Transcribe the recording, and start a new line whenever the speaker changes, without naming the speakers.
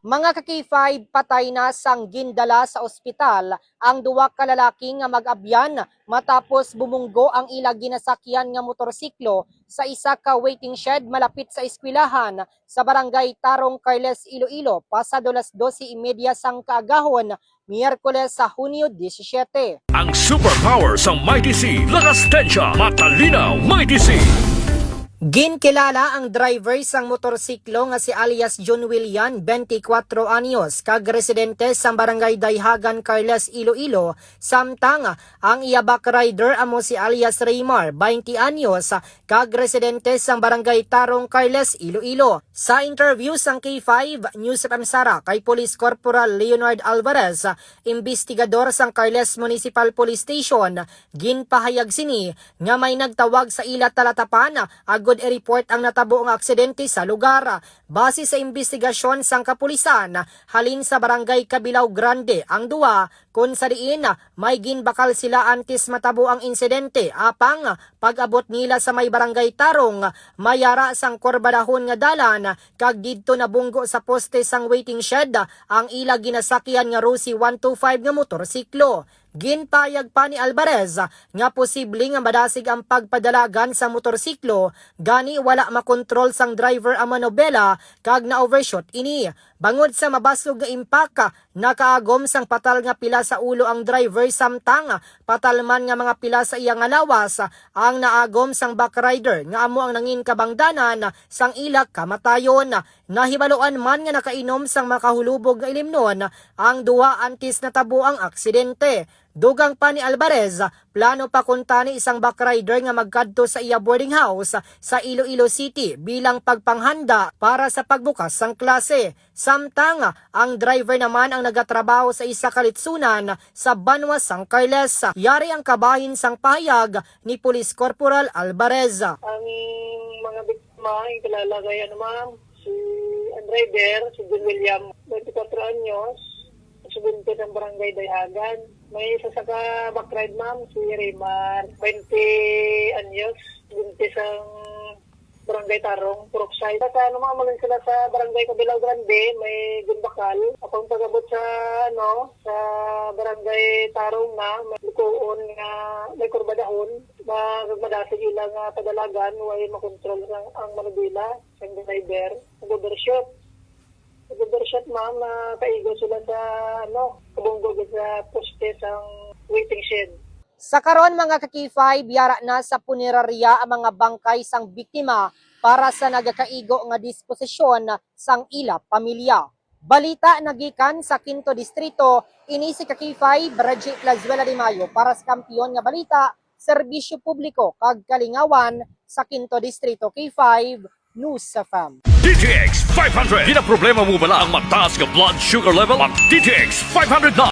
Mga ka-K5, patay na sang gindala sa ospital ang duwa ka lalaki nga mag-abyan matapos bumunggo ang ilang ginasakyan nga motorsiklo sa isa ka waiting shed malapit sa eskwelahan sa barangay Tarong, Carles, Iloilo, pasado las 12:30 sang kaagahon, Miyerkules sa Hunyo 17.
Ang superpower sa Mighty C, Lagastensya, matalinaw Mighty C.
Ginkilala ang driver sang motorsiklo nga si alias John William, 24 anyos, kag residente sa barangay Dayhagan, Carles, Iloilo, samtang ang iya back rider amo si alias Raymar, 20 anyos, kag residente sa barangay Tarong, Carles, Iloilo. Sa interview sang K5 News FM Sara kay Police Corporal Leonard Alvarez, investigador sang Carles Municipal Police Station, ginpahayag sini nga may nagtawag sa ila talatapan agod i-report ang natabo nga aksidente sa lugar. Base sa investigasyon sang kapulisan, halin sa barangay Cabilao Grande ang duwa kung sa diin may ginbakal sila antes matabo ang insidente apang pag-abot nila sa may barangay Tarong, mayara sang korbadahon nga dalan kag didto nabunggo sa poste sang waiting shed ang ila ginasakyan nga Rossi 125 nga motorsiklo. Ginpayag pa ni Alvarez nga posible nga madasig ang pagpadalagan sa motorsiklo gani wala makontrol sang driver ang manobela kag na-overshot ini. Bangod sa mabaslog nga impact, nakaagom sang patal nga pila sa ulo ang driver samtang patalman nga mga pila sa iya nga lawas ang naagom sang back rider nga amo ang nangin kabangdanan sang ilak kamatayon. Nahibaluan man nga nakainom sang makahulubog nga ilimnon ang duwa antes natabo ang aksidente. Dugang pa ni Alvarez, plano pa kuntani isang back rider nga magkadto sa iya boarding house sa Iloilo City bilang pagpanghanda para sa pagbukas sang klase. Samtang ang driver naman ang nagatrabaho sa isa kalitsunan sa Banwa, San Carles. Yari ang kabahin sang pahayag ni Police Corporal Alvarez.
Ang mga biktima, yung kilala kay si ang driver, si John William, 24 anyos, subunto ng barangay Dayhagan. May isa sa back ride ma'am, si Raymar, 20 anyos, buntis ang barangay Tarong, Puroksay. Sa lumamalin sila sa barangay Cabilao Grande, may gunbakal. Akong pagabot sa sa barangay Tarong na, may lukoon nga, may kurbadahon, magmadasig ilang padalagan, way makontrol ang manubila, ang driver, nag-overshot. Nag-overshot ma'am, kaigo sila sa kabunggo sa poste sang waiting shed.
Sa karon mga ka-K5, yara na sa punerarya ang mga bangkay sang biktima para sa nagakaigo nga disposisyon sang ila pamilya. Balita nagikan sa 5 distrito, ini si ka-K5 Bridget Lazuela de Mayo para sa kampiyon nga balita, serbisyo publiko kag kalingawan sa 5 distrito K5 News FM.
DTX 500. Di na problema mo bala ang mataas nga blood sugar level? Ang DTX 500 na.